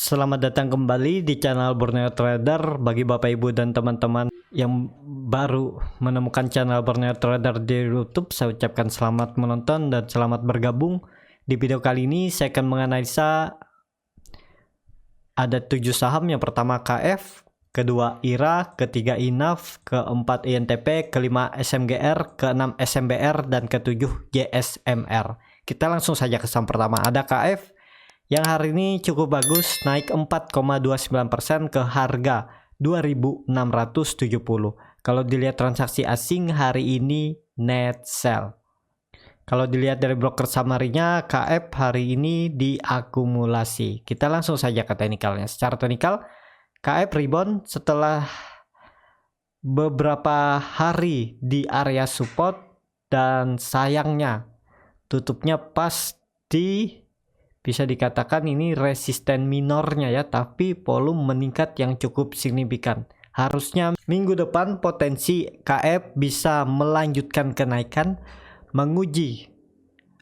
Selamat datang kembali di channel Borneo Trader. Bagi Bapak Ibu dan teman-teman yang baru menemukan channel Borneo Trader di YouTube, saya ucapkan selamat menonton dan selamat bergabung. Di video kali ini saya akan menganalisa ada 7 saham. Yang pertama KF, kedua IRA, ketiga INAF, keempat INTP, kelima SMGR, keenam SMBR, dan ketujuh GSMR. Kita langsung saja ke saham pertama. Ada KF yang hari ini cukup bagus, naik 4,29% ke harga 2.670. Kalau dilihat transaksi asing hari ini net sell. Kalau dilihat dari broker summary-nya, KF hari ini diakumulasi. Kita langsung saja ke teknikalnya. Secara teknikal, KF rebound setelah beberapa hari di area support dan sayangnya tutupnya pas di, bisa dikatakan ini resisten minornya ya, tapi volume meningkat yang cukup signifikan. Harusnya minggu depan potensi KF bisa melanjutkan kenaikan, menguji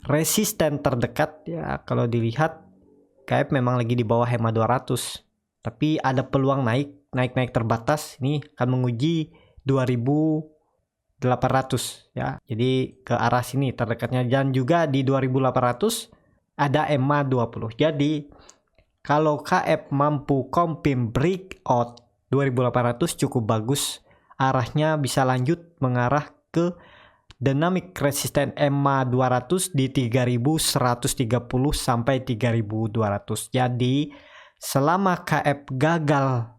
resisten terdekat ya. Kalau dilihat KF memang lagi di bawah HEMA 200, tapi ada peluang naik terbatas. Ini akan menguji 2.800 ya. Jadi ke arah sini terdekatnya, dan juga di 2.800 ada EMA 20. Jadi kalau KF mampu confirm breakout 2800 cukup bagus. Arahnya bisa lanjut mengarah ke dynamic resistance EMA 200 di 3130 sampai 3200. Jadi selama KF gagal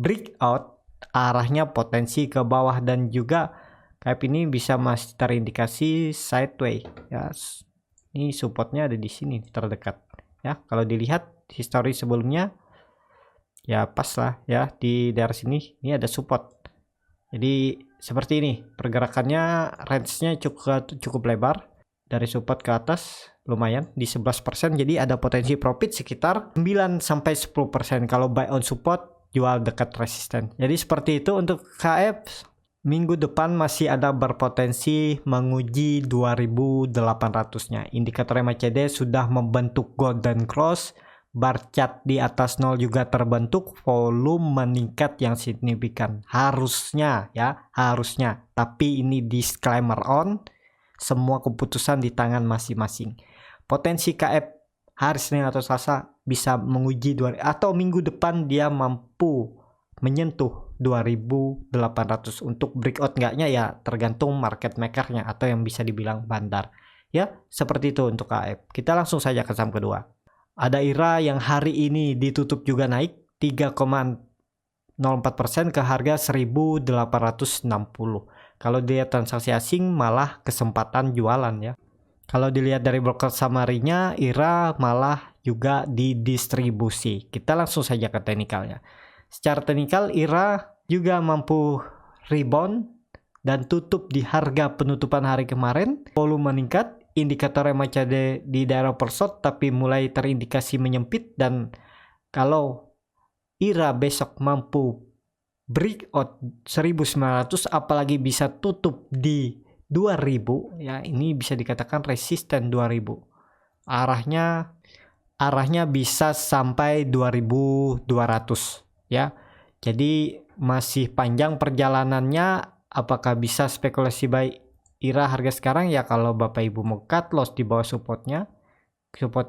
breakout, arahnya potensi ke bawah, dan juga KF ini bisa masih terindikasi sideways ya. Ini supportnya ada di sini terdekat ya. Kalau dilihat histori sebelumnya ya pas lah ya, di daerah sini ini ada support. Jadi seperti ini pergerakannya, range-nya cukup lebar dari support ke atas lumayan di 11%. Jadi ada potensi profit sekitar 9-10%. Kalau buy on support, jual dekat resisten. Jadi seperti itu untuk KF. Minggu depan masih ada berpotensi menguji 2.800-nya. Indikator MACD sudah membentuk golden cross, bar chart di atas 0 juga terbentuk, volume meningkat yang signifikan. Harusnya ya, harusnya. Tapi ini disclaimer on, semua keputusan di tangan masing-masing. Potensi KF hari Senin atau Selasa bisa menguji atau minggu depan dia mampu menyentuh 2.800. Untuk breakout enggaknya ya tergantung market makernya atau yang bisa dibilang bandar ya. Seperti itu untuk KF. Kita langsung saja ke saham kedua. Ada IRA yang hari ini ditutup juga naik 3,04% ke harga 1.860. Kalau dilihat transaksi asing malah kesempatan jualan ya. Kalau dilihat dari broker summary-nya, IRA malah juga didistribusi. Kita langsung saja ke teknikalnya. Secara teknikal IRA juga mampu rebound dan tutup di harga penutupan hari kemarin. Volume meningkat, indikator MACD di daerah oversold tapi mulai terindikasi menyempit. Dan kalau IRA besok mampu breakout 1.900 apalagi bisa tutup di 2.000 ya, ini bisa dikatakan resisten 2.000. Arahnya bisa sampai 2.200 ya. Jadi masih panjang perjalanannya. Apakah bisa spekulasi buy IRA harga sekarang ya? Kalau Bapak Ibu mau cut loss di bawah supportnya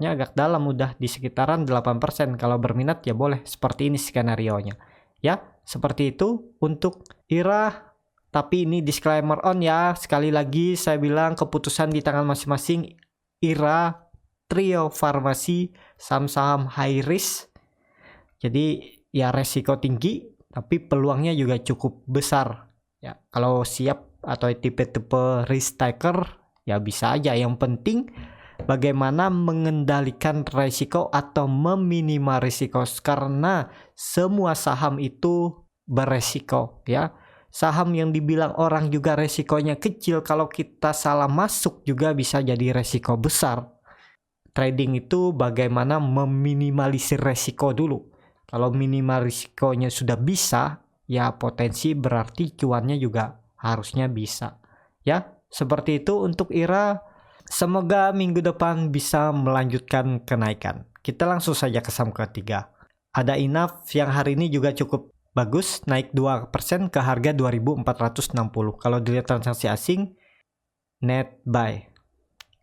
agak dalam, udah di sekitaran 8%. Kalau berminat ya boleh, seperti ini skenario-nya ya. Seperti itu untuk IRA. Tapi ini disclaimer on ya, sekali lagi saya bilang keputusan di tangan masing-masing. IRA, Trio Farmasi, saham-saham high risk, jadi ya resiko tinggi tapi peluangnya juga cukup besar ya. Kalau siap atau tipe-tipe risk taker ya bisa aja. Yang penting bagaimana mengendalikan resiko atau meminimal risiko, karena semua saham itu beresiko ya. Saham yang dibilang orang juga resikonya kecil, kalau kita salah masuk juga bisa jadi resiko besar. Trading itu bagaimana meminimalisir resiko dulu. Kalau minimal risikonya sudah bisa, ya potensi berarti cuannya juga harusnya bisa. Ya, seperti itu untuk IRA. Semoga minggu depan bisa melanjutkan kenaikan. Kita langsung saja ke saham ketiga. Ada INAF yang hari ini juga cukup bagus, naik 2% ke harga 2.460. Kalau dilihat transaksi asing, net buy.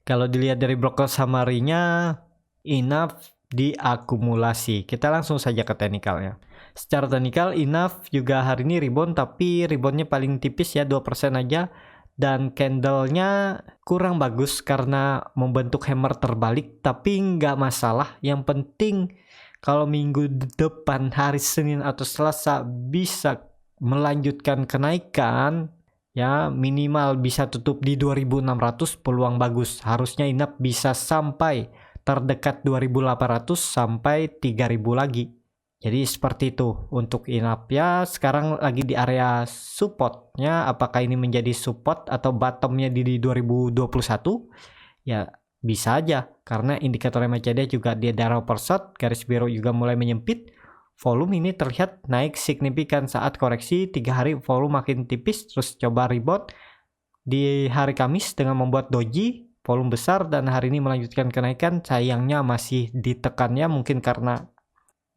Kalau dilihat dari broker summary-nya, INAF diakumulasi. Kita langsung saja ke teknikalnya. Secara teknikal, INAF juga hari ini rebound, tapi reboundnya paling tipis ya, 2% aja. Dan candle-nya kurang bagus karena membentuk hammer terbalik, tapi nggak masalah. Yang penting kalau minggu depan hari Senin atau Selasa bisa melanjutkan kenaikan, ya minimal bisa tutup di 2.600, peluang bagus. Harusnya INAF bisa sampai terdekat 2.800 sampai 3.000 lagi. Jadi seperti itu untuk INAF ya. Sekarang lagi di area supportnya. Apakah ini menjadi support atau bottomnya di 2021? Ya bisa aja, karena indikator MACD juga di daerah overshot, garis biru juga mulai menyempit. Volume ini terlihat naik signifikan saat koreksi 3 hari, volume makin tipis, terus coba rebound di hari Kamis dengan membuat doji, volume besar, dan hari ini melanjutkan kenaikan. Sayangnya masih ditekannya, mungkin karena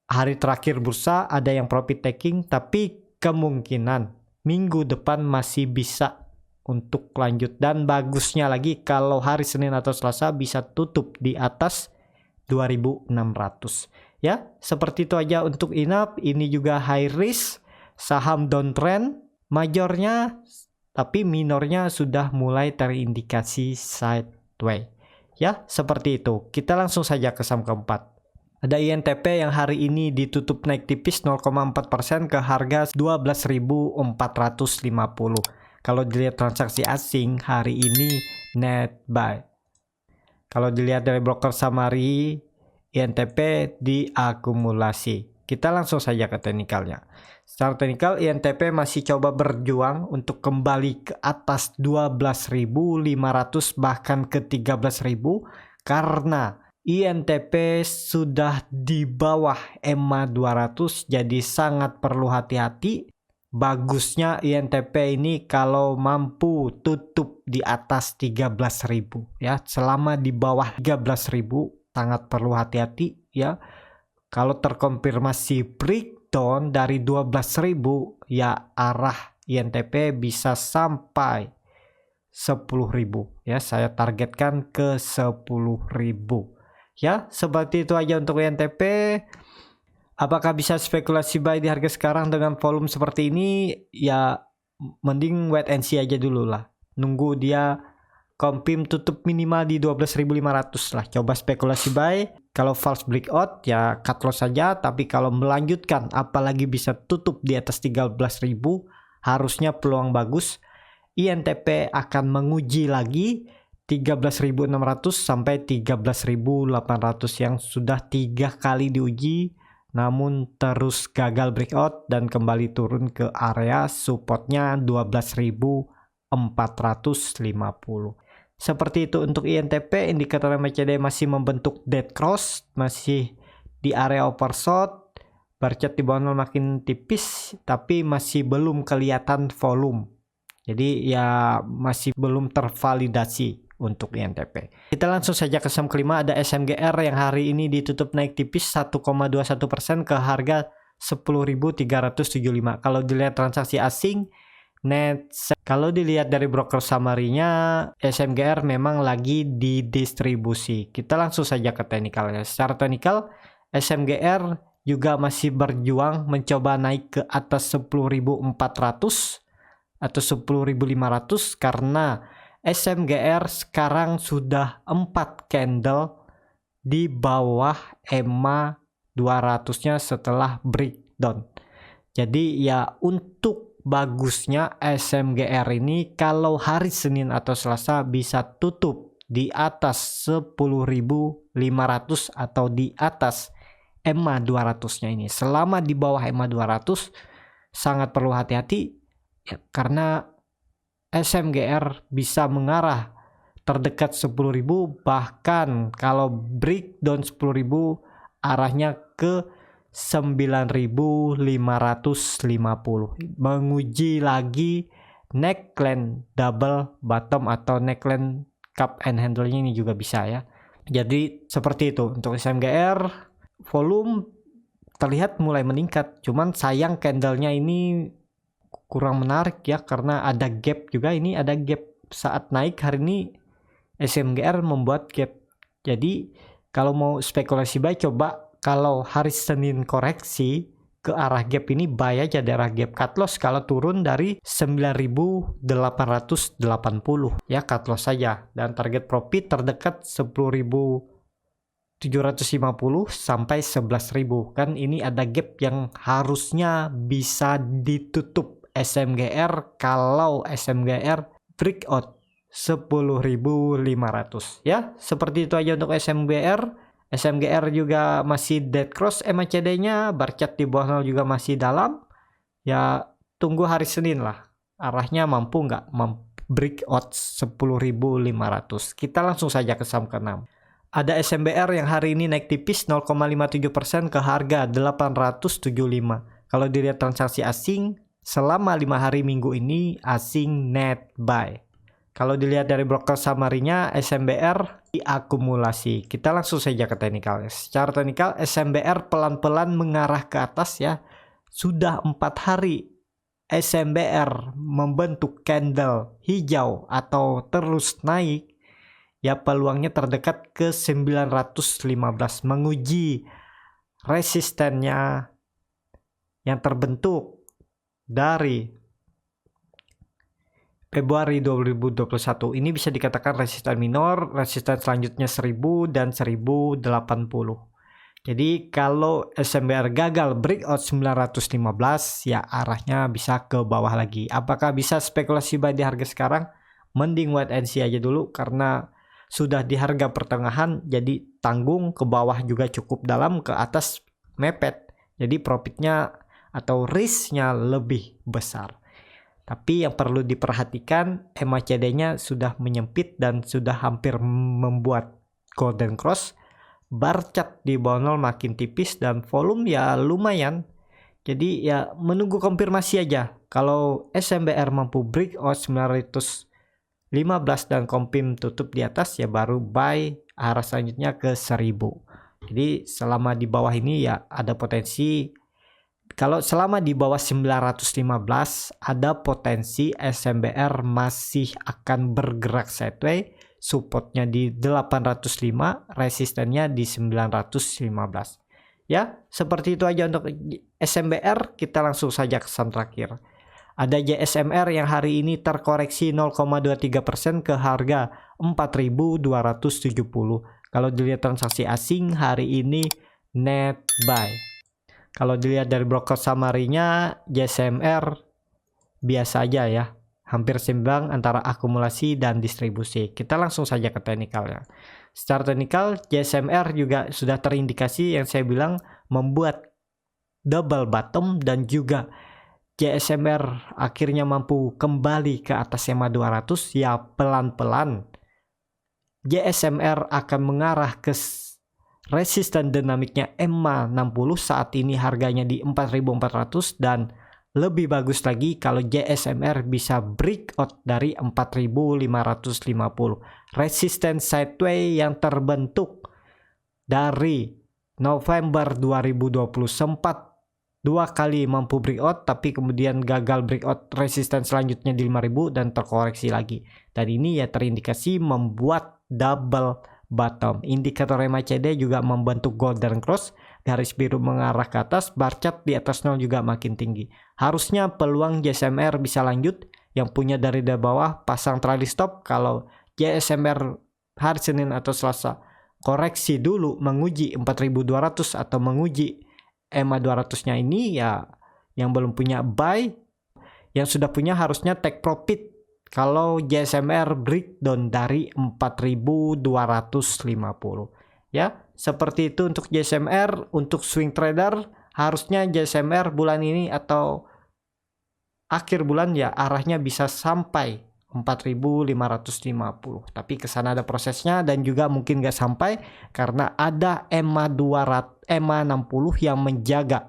hari terakhir bursa ada yang profit taking, tapi kemungkinan minggu depan masih bisa untuk lanjut. Dan bagusnya lagi kalau hari Senin atau Selasa bisa tutup di atas 2.600. Ya, seperti itu aja untuk INAF. Ini juga high risk, saham downtrend, majornya, tapi minornya sudah mulai terindikasi sideways. Ya, seperti itu. Kita langsung saja ke saham keempat. Ada INTP yang hari ini ditutup naik tipis 0,4% ke harga 12.450. Kalau dilihat transaksi asing hari ini net buy. Kalau dilihat dari broker summary, INTP diakumulasi. Kita langsung saja ke teknikalnya. Secara teknikal, INTP masih coba berjuang untuk kembali ke atas 12.500 bahkan ke 13.000 karena INTP sudah di bawah EMA 200, jadi sangat perlu hati-hati. Bagusnya INTP ini kalau mampu tutup di atas 13.000 ya. Selama di bawah 13.000 sangat perlu hati-hati ya. Kalau terkonfirmasi breakdown dari 12.000 ya, arah INTP bisa sampai 10.000 ya. Saya targetkan ke 10.000 ya. Seperti itu aja untuk INTP. Apakah bisa spekulasi buy di harga sekarang dengan volume seperti ini? Ya mending wait and see aja dulu lah. Nunggu dia confirm tutup minimal di 12.500 lah. Coba spekulasi buy. Kalau false breakout ya cut loss saja. Tapi kalau melanjutkan apalagi bisa tutup di atas 13.000, harusnya peluang bagus. INTP akan menguji lagi 13.600 sampai 13.800 yang sudah 3 kali diuji namun terus gagal breakout dan kembali turun ke area supportnya 12.450. Seperti itu untuk INTP. Indikator MACD masih membentuk dead cross, masih di area overshot, barcode di bawah makin tipis, tapi masih belum kelihatan volume. Jadi ya masih belum tervalidasi untuk INTP. Kita langsung saja ke saham kelima. Ada SMGR yang hari ini ditutup naik tipis 1,21% ke harga 10.375. Kalau dilihat transaksi asing, kalau dilihat dari broker summary-nya, SMGR memang lagi didistribusi. Kita langsung saja ke teknikalnya. Secara teknikal, SMGR juga masih berjuang mencoba naik ke atas 10.400 atau 10.500 karena SMGR sekarang sudah 4 candle di bawah EMA 200-nya setelah breakdown. Jadi ya untuk bagusnya SMGR ini kalau hari Senin atau Selasa bisa tutup di atas 10.500 atau di atas EMA 200-nya ini. Selama di bawah EMA 200 sangat perlu hati-hati ya, karena SMGR bisa mengarah terdekat 10.000, bahkan kalau breakdown 10.000 arahnya ke 9.550, menguji lagi neckline double bottom atau neckline cup and handle ini juga bisa ya. Jadi seperti itu untuk SMGR. Volume terlihat mulai meningkat. Cuman sayang candlenya ini kurang menarik ya, karena ada gap juga. Ini ada gap saat naik hari ini, SMGR membuat gap. Jadi kalau mau spekulasi buy, coba kalau hari Senin koreksi ke arah gap ini, buy aja daerah gap. Cut loss kalau turun dari 9.880 ya, cut loss saja. Dan target profit terdekat 10.750 sampai 11.000. Kan ini ada gap yang harusnya bisa ditutup SMGR kalau SMGR breakout 10.500 ya. Seperti itu aja untuk SMGR. SMGR juga masih dead cross MACD-nya, bar chart di bawah 0 juga masih dalam. Ya tunggu hari Senin lah, arahnya mampu nggak breakout 10.500. Kita langsung saja ke saham ke-6. Ada SMBR yang hari ini naik tipis 0,57% ke harga 875. Kalau dilihat transaksi asing selama 5 hari minggu ini, asing net buy. Kalau dilihat dari broker summary-nya, SMBR diakumulasi. Kita langsung saja ke teknikal. Secara teknikal, SMBR pelan-pelan mengarah ke atas ya. Sudah 4 hari SMBR membentuk candle hijau atau terus naik. Ya, peluangnya terdekat ke 915, menguji resistennya yang terbentuk dari Februari 2021. Ini bisa dikatakan resisten minor, resisten selanjutnya 1000 dan 1080. Jadi kalau SMBR gagal breakout 915, ya arahnya bisa ke bawah lagi. Apakah bisa spekulasi buy di harga sekarang? Mending wait and see aja dulu, karena sudah di harga pertengahan, jadi tanggung ke bawah juga cukup dalam, ke atas mepet. Jadi profitnya atau risknya lebih besar. Tapi yang perlu diperhatikan, MACD-nya sudah menyempit dan sudah hampir membuat golden cross. Bar chart di bawah 0 makin tipis dan volume ya lumayan. Jadi ya menunggu konfirmasi aja. Kalau SMBR mampu breakout 915 dan kompim tutup di atas, ya baru buy arah selanjutnya ke 1000. Jadi selama di bawah ini ya ada potensi. Kalau selama di bawah 915, ada potensi SMBR masih akan bergerak sideways. Supportnya di 805, resistennya di 915. Ya, seperti itu aja untuk SMBR. Kita langsung saja ke saham terakhir. Ada JSMR yang hari ini terkoreksi 0,23% ke harga 4.270. Kalau dilihat transaksi asing hari ini net buy. Kalau dilihat dari broker summary-nya, JSMR biasa aja ya, hampir seimbang antara akumulasi dan distribusi. Kita langsung saja ke teknikalnya. Secara teknikal, JSMR juga sudah terindikasi yang saya bilang membuat double bottom, dan juga JSMR akhirnya mampu kembali ke atas EMA 200 ya pelan-pelan. JSMR akan mengarah ke resisten dinamiknya EMA 60, saat ini harganya di 4.400, dan lebih bagus lagi kalau JSMR bisa breakout dari 4.550. Resisten sideways yang terbentuk dari November 2020 sempat 2 kali mampu breakout, tapi kemudian gagal breakout resisten selanjutnya di 5.000 dan terkoreksi lagi. Dan ini ya terindikasi membuat double bottom. Indikator MACD juga membentuk golden cross, garis biru mengarah ke atas, bar chart di atas 0 juga makin tinggi. Harusnya peluang JSMR bisa lanjut. Yang punya dari bawah pasang trailing stop. Kalau JSMR hari Senin atau Selasa koreksi dulu menguji 4.200 atau menguji EMA 200-nya ini, ya yang belum punya buy, yang sudah punya harusnya take profit kalau JSMR breakdown dari 4.250. Ya, seperti itu untuk JSMR. Untuk swing trader, harusnya JSMR bulan ini atau akhir bulan ya arahnya bisa sampai 4.550. Tapi kesana ada prosesnya, dan juga mungkin gak sampai karena ada EMA 200, EMA 60 yang menjaga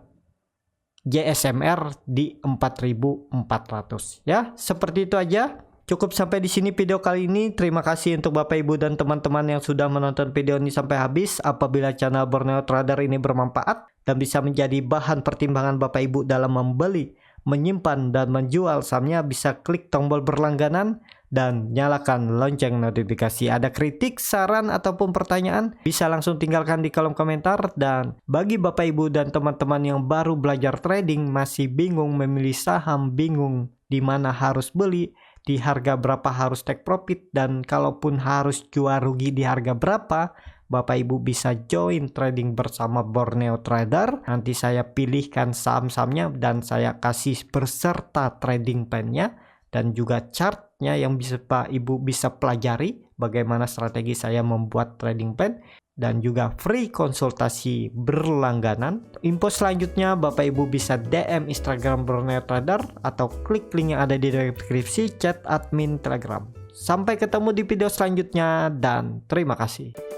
JSMR di 4.400. Ya, seperti itu aja. Cukup sampai di sini video kali ini. Terima kasih untuk Bapak Ibu dan teman-teman yang sudah menonton video ini sampai habis. Apabila channel Borneo Trader ini bermanfaat, dan bisa menjadi bahan pertimbangan Bapak Ibu dalam membeli, menyimpan, dan menjual sahamnya, bisa klik tombol berlangganan dan nyalakan lonceng notifikasi. Ada kritik, saran, ataupun pertanyaan, bisa langsung tinggalkan di kolom komentar. Dan bagi Bapak Ibu dan teman-teman yang baru belajar trading, masih bingung memilih saham, bingung di mana harus beli, di harga berapa harus take profit, dan kalaupun harus jual rugi di harga berapa, Bapak Ibu bisa join trading bersama Borneo Trader. Nanti saya pilihkan saham-sahamnya dan saya kasih berserta trading plan-nya dan juga chartnya yang bisa Pak Ibu bisa pelajari bagaimana strategi saya membuat trading plan, dan juga free konsultasi berlangganan. Info selanjutnya Bapak Ibu bisa DM Instagram Borneo Trader atau klik link yang ada di deskripsi chat admin Telegram. Sampai ketemu di video selanjutnya dan terima kasih.